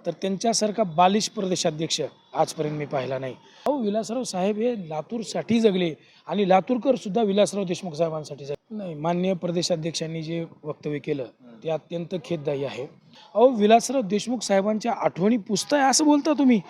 तर त्यांच्यासारखा बालिश प्रदेशाध्यक्ष आजपर्यंत मी पाहिला नाही. अहो, विलासराव साहेब हे लातूरसाठी जगले आणि लातूरकर सुद्धा विलासराव देशमुख साहेबांसाठी जगले. नाही, माननीय प्रदेशाध्यक्षांनी जे वक्तव्य केलं ते अत्यंत खेददायी आहे. अहो, विलासराव देशमुख साहेबांच्या आठवणी पुसताय असं बोलता तुम्ही.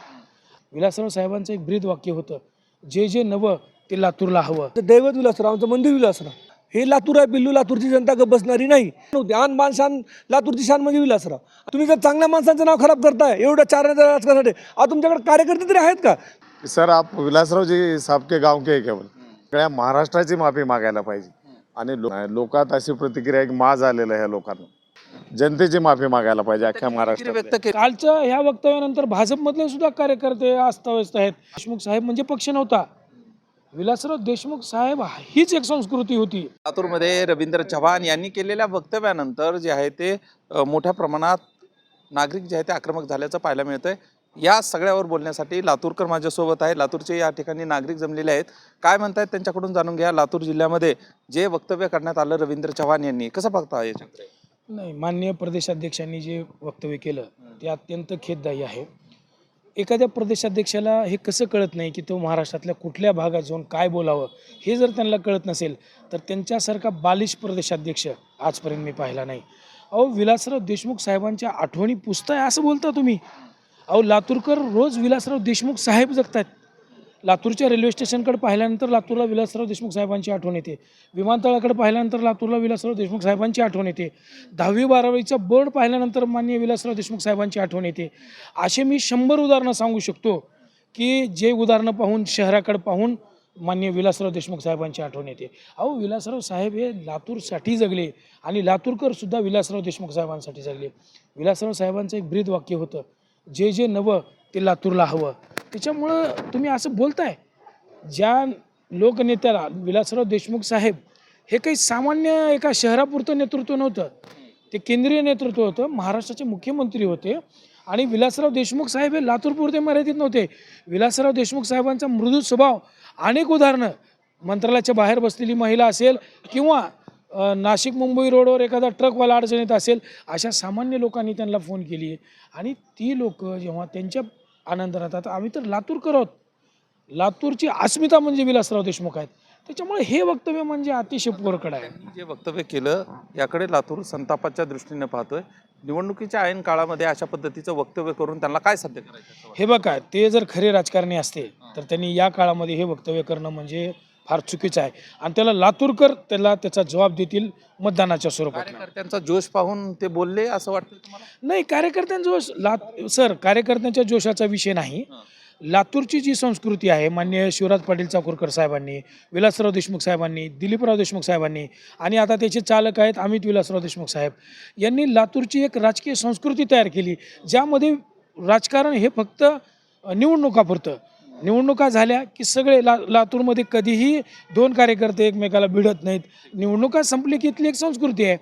विलासराव साहेबांचं एक ब्रीद वाक्य होतं, जे जे नवं ते लातूरला हवं. दैवत विलासराव, आमचं मंदिर विलासराव. हे लातूर आहे पिल्लू, लातूरची जनता गप बसणारी नाही. आन मान शान, लातूरची शान म्हणजे विलासराव. तुम्ही जर चांगल्या माणसांचं नाव खराब करताय एवढं 4,000 राजकारणासाठी, तुमच्याकडे कार्यकर्ते तरी आहेत का? सर, आप विलासराव जी साहब के गांव के केवळ सगळ्या महाराष्ट्राची माफी मागायला पाहिजे. आणि लोकात अशी प्रतिक्रिया एक माज आलेला आहे. लोकांना जनतेची माफी मागायला पाहिजे अख्ख्या महाराष्ट्रात. कालच्या ह्या वक्तव्यानंतर भाजपमधले सुद्धा कार्यकर्ते अस्ताव्यस्त आहेत. देशमुख साहेब म्हणजे पक्ष नव्हता, विलासराव देशमुख साहेब हीच एक संस्कृती होती. लातूरमध्ये रवींद्र चव्हाण यांनी केलेल्या वक्तव्यानंतर जे आहे ते मोठ्या प्रमाणात नागरिक जे आहे ते आक्रमक झाल्याचं पाहायला मिळतंय. या सगळ्यावर बोलण्यासाठी लातूरकर माझ्यासोबत आहे. लातूरचे या ठिकाणी नागरिक जमलेले आहेत. काय म्हणतायत त्यांच्याकडून जाणून घ्या. लातूर जिल्ह्यामध्ये जे वक्तव्य करण्यात आलं रवींद्र चव्हाण यांनी, कसं बघता याच्याकडे? नाही, माननीय प्रदेशाध्यक्षांनी जे वक्तव्य केलं ते अत्यंत खेददायी आहे. एखाद्या प्रदेशाध्यक्षाला हे कसं कळत नाही की तो महाराष्ट्रातल्या कुठल्या भागात जाऊन काय बोलावं हे जर त्यांना कळत नसेल तर त्यांच्यासारखा बालिश प्रदेशाध्यक्ष आजपर्यंत मी पाहिला नाही. अहो, विलासराव देशमुख साहेबांच्या आठवणी पुसताय असं बोलता तुम्ही. अहो, लातूरकर रोज विलासराव देशमुख साहेब जगतात. लातूरच्या रेल्वे स्टेशनकडे पाहिल्यानंतर लातूरला विलासराव देशमुख साहेबांची आठवण येते. विमानतळाकडे पाहिल्यानंतर लातूरला विलासराव देशमुख साहेबांची आठवण येते. 10वी-12वीचा बोर्ड पाहिल्यानंतर माननीय विलासराव देशमुख साहेबांची आठवण येते. असे मी 100 उदाहरणं सांगू शकतो की जे उदाहरणं पाहून, शहराकडे पाहून माननीय विलासराव देशमुख साहेबांची आठवण येते. अहो, विलासराव साहेब हे लातूरसाठी जगले आणि लातूरकर सुद्धा विलासराव देशमुख साहेबांसाठी जगले. विलासराव साहेबांचं एक ब्रीद वाक्य होतं, जे जे नवं ते लातूरला हवं. त्याच्यामुळं तुम्ही असं बोलताय. ज्या लोकनेत्याला विलासराव देशमुख साहेब हे काही सामान्य एका शहरापुरतं नेतृत्व नव्हतं, ते केंद्रीय नेतृत्व होतं. महाराष्ट्राचे मुख्यमंत्री होते. आणि विलासराव देशमुख साहेब हे लातूरपुरते मर्यादित नव्हते. विलासराव देशमुख साहेबांचा मृदू स्वभाव, अनेक उदाहरणं, मंत्रालयाच्या बाहेर बसलेली महिला असेल किंवा नाशिक मुंबई रोडवर एखादा ट्रकवाला अडचणीत असेल, अशा सामान्य लोकांनी त्यांना फोन केली आहे. आणि ती लोक जेव्हा त्यांच्या आनंद राहतात, आम्ही तर लातूरकर आहोत, लातूरची अस्मिता म्हणजे विलासराव देशमुख आहेत. त्याच्यामुळे हे वक्तव्य म्हणजे अतिशय पोरकड आहे. जे वक्तव्य केलं याकडे लातूर संतापाच्या दृष्टीने पाहतोय. निवडणुकीच्या ऐन काळामध्ये अशा पद्धतीचं वक्तव्य करून त्यांना काय साध्य करायचं? हे बघा, ते जर खरे राजकारणी असते तर त्यांनी या काळामध्ये हे वक्तव्य करणं म्हणजे फार चुकीचं आहे. आणि त्याला लातूरकर त्याचा जबाब देतील मतदानाच्या स्वरूपात. कार्यकर्त्यांचा जोश पाहून ते बोलले असं वाटतं तुम्हाला? नाही, कार्यकर्त्यांचा जोश सर, कार्यकर्त्यांच्या जोशाचा विषय नाही. लातूरची जी संस्कृती आहे, माननीय शिवराज पाटील चाकूरकर साहेबांनी, विलासराव देशमुख साहेबांनी, दिलीपराव देशमुख साहेबांनी आणि आता त्याचे चालक आहेत अमित विलासराव देशमुख साहेब, यांनी लातूरची एक राजकीय संस्कृती तयार केली, ज्यामध्ये राजकारण हे फक्त निवडणुकापुरतं. निवडणुका झाल्या की सगळे लातूरमध्ये कधीही 2 कार्यकर्ते एकमेकाला भिडत नाहीत. निवडणुका संपली की इथली एक संस्कृती आहे.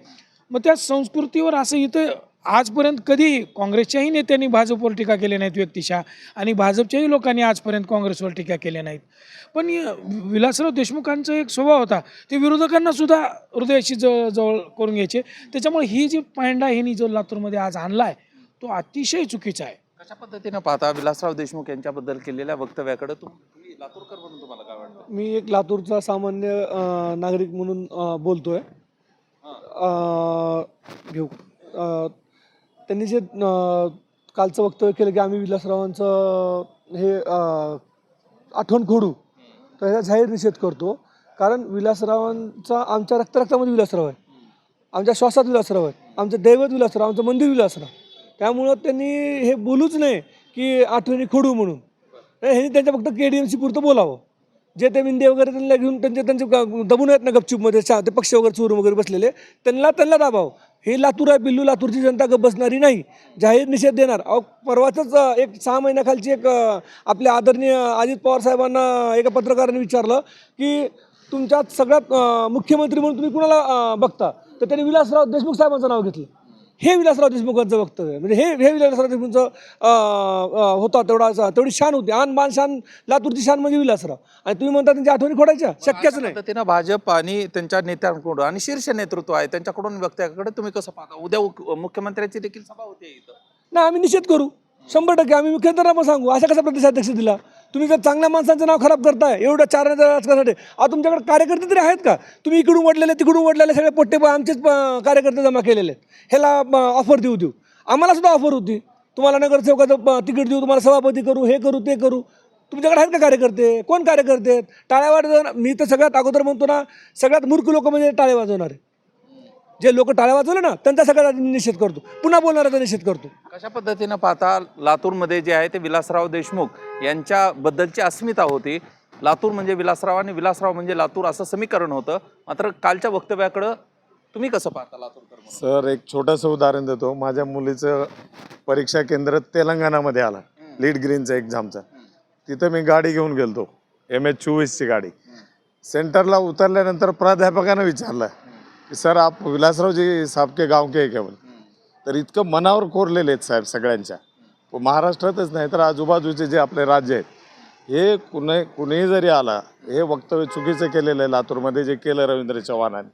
मग त्या संस्कृतीवर असं इथं आजपर्यंत कधीही काँग्रेसच्याही नेत्यांनी भाजपवर टीका केली नाहीत व्यक्तिशः, आणि भाजपच्याही लोकांनी आजपर्यंत काँग्रेसवर टीका केल्या नाहीत. पण विलासराव देशमुखांचा एक स्वभाव होता, ते विरोधकांना सुद्धा हृदयाशी जवळ करून घ्यायचे. त्याच्यामुळे ही जी पायंडा ह्यांनी जो लातूरमध्ये आज आणला आहे तो अतिशय चुकीचा आहे. कशा पद्धतीनं पाहता विलासराव देशमुख यांच्याबद्दल केलेल्या वक्तव्याकडे? तुम्ही लातूरकर म्हणून तुम्हाला काय वाटतं? मी एक लातूरचा सामान्य नागरिक म्हणून बोलतोय. घेऊ त्यांनी जे कालचं वक्तव्य केलं की आम्ही विलासरावांचं हे आठवण खोडू, तर ह्याचा जाहीर निषेध करतो. कारण विलासरावांचा आमच्या रक्तामध्ये विलासराव आहे, आमच्या श्वासात विलासराव आहे, आमचं दैवत विलासराव, आमचं मंदिर विलासराव. त्यामुळं त्यांनी हे बोलूच नाही की आठवणी खोडू म्हणून. ह्यांनी त्यांच्या फक्त KDMC पुरतं बोलावं. जे ते मिंदे वगैरे त्यांना घेऊन त्यांचे दबून आहेत ना गपचूपमध्ये, ते पक्ष वगैरे चोरून वगैरे बसलेले, त्यांना दाबावं. हे लातूर आहे पिल्लू, लातूरची जनता गप बसणारी नाही, जाहीर निषेध देणार. परवाचंच एक 6 महिन्याखालची एक आपल्या आदरणीय अजित पवार साहेबांना एका पत्रकाराने विचारलं की तुमच्यात सगळ्यात मुख्यमंत्री म्हणून तुम्ही कुणाला बघता, तर त्यांनी विलासराव देशमुख साहेबांचं नाव घेतलं. हे विलासराव देशमुखांचं वक्तव्य म्हणजे हे विलासराव देशमुखांचं होता तेवढी शान होती. आन मान शान, लातूरची शान म्हणजे विलासराव. आणि तुम्ही म्हणता त्यांच्या आठवणी खोडायच्या, शक्यच नाही. पद्धतीनं भाजप आणि त्यांच्या नेत्यांकडून आणि शीर्ष नेतृत्व आहे त्यांच्याकडून वक्तव्याकडे तुम्ही कसं पाहता? उद्या मुख्यमंत्र्यांची देखील सभा होते इथं ना, आम्ही निषेध करू. 100% आम्ही मुख्यमंत्र्यांना पण सांगू. असा कसा प्रदेशाध्यक्ष दिला तुम्ही? जर चांगल्या माणसांचं नाव खराब करताय एवढं 4 राजकारणासाठी, तुमच्याकडे कार्यकर्ते तरी आहेत का? तुम्ही इकडून वडलेले तिकडून वडलेले सगळे पोट्टे आमचेच कार्यकर्ते जमा केलेले आहेत. ह्याला ऑफर देऊ आम्हाला सुद्धा ऑफर होती, तुम्हाला नगरसेवकाचं तिकीट देऊ, तुम्हाला सभापती करू, हे करू ते करू. तुमच्याकडे आहेत का कार्यकर्ते? कोण कार्यकर्ते आहेत? टाळ्या वाजवणार? मी तर सगळ्यात अगोदर म्हणतो ना, सगळ्यात मूर्ख लोक म्हणजे टाळ्या वाजवणारे. जे लोक टाळ्या वाजवले ना त्यांचा सगळ्यात निषेध करतो, पुन्हा बोलणाऱ्याचा निषेध करतो. कशा पद्धतीनं पाहता लातूरमध्ये जे आहे ते विलासराव देशमुख यांच्याबद्दलची अस्मिता होती. लातूर म्हणजे विलासराव आणि विलासराव म्हणजे लातूर असं समीकरण होतं. मात्र कालच्या वक्तव्याकडं तुम्ही कसं पाहता लातूरकर? सर, एक छोटंसं उदाहरण देतो. माझ्या मुलीचं परीक्षा केंद्र तेलंगणामध्ये आलं, लीड ग्रीनचं एक्झामचं. तिथं मी गाडी घेऊन गेलतो, MH24ची गाडी. सेंटरला उतरल्यानंतर प्राध्यापकानं विचारलं की सर आप विलासराव जी साहब के गाव के केवळ. तर इतकं मनावर कोरलेले आहेत साहेब सगळ्यांच्या, महाराष्ट्रातच नाही तर आजूबाजूचे जे आपले राज्य आहेत, हे कुणीही जरी आला, हे वक्तव्य चुकीचं केलेलं आहे लातूरमध्ये जे केलं रवींद्र चव्हाणांनी.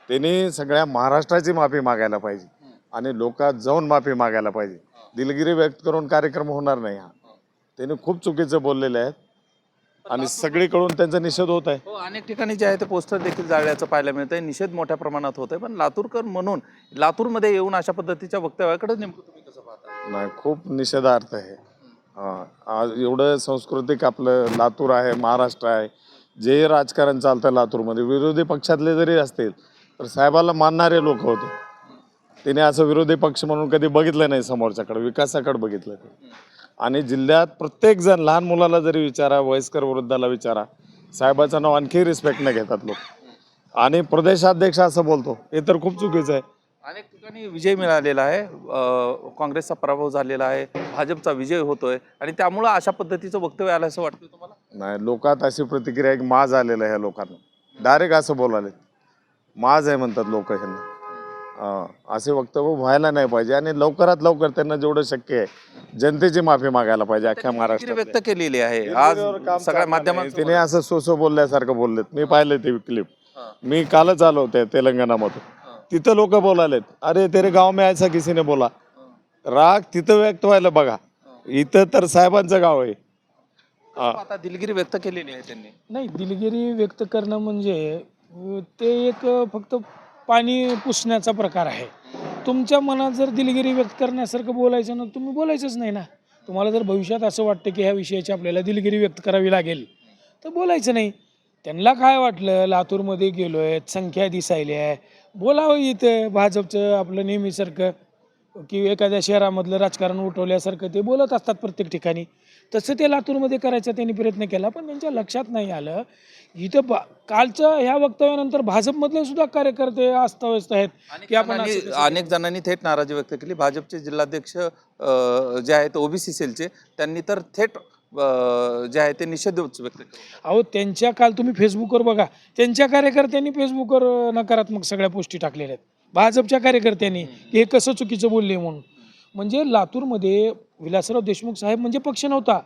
त्यांनी सगळ्या महाराष्ट्राची माफी मागायला पाहिजे आणि लोकात जाऊन माफी मागायला पाहिजे. दिलगिरी व्यक्त करून कार्यक्रम होणार नाही. हा त्यांनी खूप चुकीचं बोललेले आहेत आणि सगळीकडून त्यांचा निषेध होत आहे. हो, अनेक ठिकाणी जे आहे ते पोस्टर देखील जाळल्याचं पाहायला मिळतंय. निषेध मोठ्या प्रमाणात होत आहे. पण लातूरकर म्हणून लातूरमध्ये येऊन अशा पद्धतीच्या वक्तव्याकडे नेमकं तुम्ही कसं पाहता? नाही, खूप निषेधार्थ आहे. आज एवढं सांस्कृतिक आपलं लातूर आहे, महाराष्ट्र आहे, जे राजकारण चालतं लातूरमध्ये, विरोधी पक्षातले जरी असतील तर साहेबाला मानणारे लोक होते. तिने असं विरोधी पक्ष म्हणून कधी बघितलं नाही, समोरच्याकडे विकासाकडे बघितलं ते. आणि जिल्ह्यात प्रत्येक जण, लहान मुलाला जरी विचारा, वयस्कर वृद्धाला विचारा, साहेबाचं नाव आणखी रिस्पेक्टने घेतात लोक. आणि प्रदेशाध्यक्ष असं बोलतो, हे तर खूप चुकीचं आहे. अनेक ठिकाणी विजय मिळालेला आहे, काँग्रेसचा पराभव झालेला आहे, भाजपचा विजय होतोय आणि त्यामुळं अशा पद्धतीचं वक्तव्य आलं असं वाटतं तुम्हाला? नाही, लोकात अशी प्रतिक्रिया, एक माज आलेला आहे ह्या लोकांना. डायरेक्ट असं बोलाले, माज आहे म्हणतात लोक ह्यांना. असे वक्तव्य व्हायला नाही पाहिजे आणि लवकरात लवकर त्यांना जेवढं शक्य आहे जनतेची माफी मागायला पाहिजे अख्ख्या महाराष्ट्रात. व्यक्त केलेली आहे आज सगळ्या माध्यमात. तिने असं सोसो बोलल्यासारखं बोललेत. मी पाहिले ते क्लिप, मी कालच आलो होते तेलंगणामधून. तिथं लोक बोलालेत, अरे तेरे गाव में ऐसा किसी ने बोला. राग तिथं व्यक्त व्हायला बघा, इथं तर साहेबांचं गाव आहे. आता दिलगिरी व्यक्त केलेली आहे त्यांनी. नाही, दिलगिरी व्यक्त करणं म्हणजे ते एक फक्त पाणी पुसण्याचा प्रकार आहे. तुमच्या मनात जर दिलगिरी व्यक्त करण्यासारखं बोलायचं ना, तुम्ही बोलायचंच नाही ना. तुम्हाला जर भविष्यात असं वाटतं की ह्या विषयाची आपल्याला दिलगिरी व्यक्त करावी लागेल तर बोलायचं नाही. त्यांना काय वाटलं, लातूरमध्ये गेलो आहे, संख्या दिसायली आहे, बोलावं इथं भाजपचं आपलं नेहमीसारखं की एखाद्या शहरामधलं राजकारण उठवल्यासारखं ते बोलत असतात प्रत्येक ठिकाणी. तसं ते लातूरमध्ये करायचा त्यांनी प्रयत्न केला, पण त्यांच्या लक्षात नाही आलं इथं कालच्या ह्या वक्तव्यानंतर भाजपमधले सुद्धा कार्यकर्ते अस्ताव्यस्त आहेत की आपण अनेक जणांनी थेट नाराजी व्यक्त केली. भाजपचे जिल्हाध्यक्ष जे आहेत ओबीसी सेलचे, त्यांनी तर थेट जे आहे ते निषेध व्यक्त केला. अहो, त्यांच्या काल तुम्ही फेसबुकवर बघा, त्यांच्या कार्यकर्त्यांनी फेसबुकवर नकारात्मक सगळ्या पोस्टी टाकलेल्या आहेत भाजपच्या कार्यकर्त्यांनी, हे कसं चुकीचं बोलले म्हणून. म्हणजे लातूरमध्ये विलासराव देशमुख साहेब म्हणजे पक्ष नव्हता.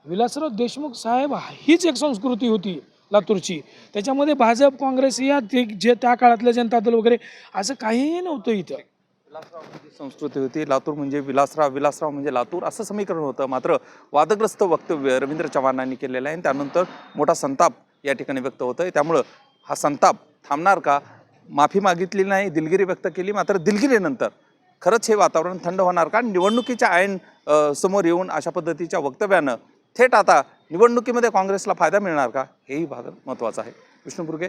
विलासराव देशमुख साहेब हीच एक संस्कृती होती लातूरची. त्याच्यामध्ये भाजप, काँग्रेस या जे त्या काळातलं जनता दल वगैरे असं काहीही नव्हतं इथं. संस्कृती होती. लातूर म्हणजे विलासराव, विलासराव म्हणजे लातूर असं समीकरण होतं. मात्र वादग्रस्त वक्तव्य रवींद्र चव्हाणांनी केलेलं आहे आणि त्यानंतर मोठा संताप या ठिकाणी व्यक्त होत आहे. त्यामुळं हा संताप थांबणार का? माफी मागितली नाही, दिलगिरी व्यक्त केली, मात्र दिलगिरीनंतर खरंच हे वातावरण थंड होणार का? निवडणुकीच्या ऐन समोर येऊन अशा पद्धतीच्या वक्तव्यानं थेट आता निवडणुकीमध्ये काँग्रेसला फायदा मिळणार का? हेही भाग महत्त्वाचं आहे. विष्णू बुर्गे,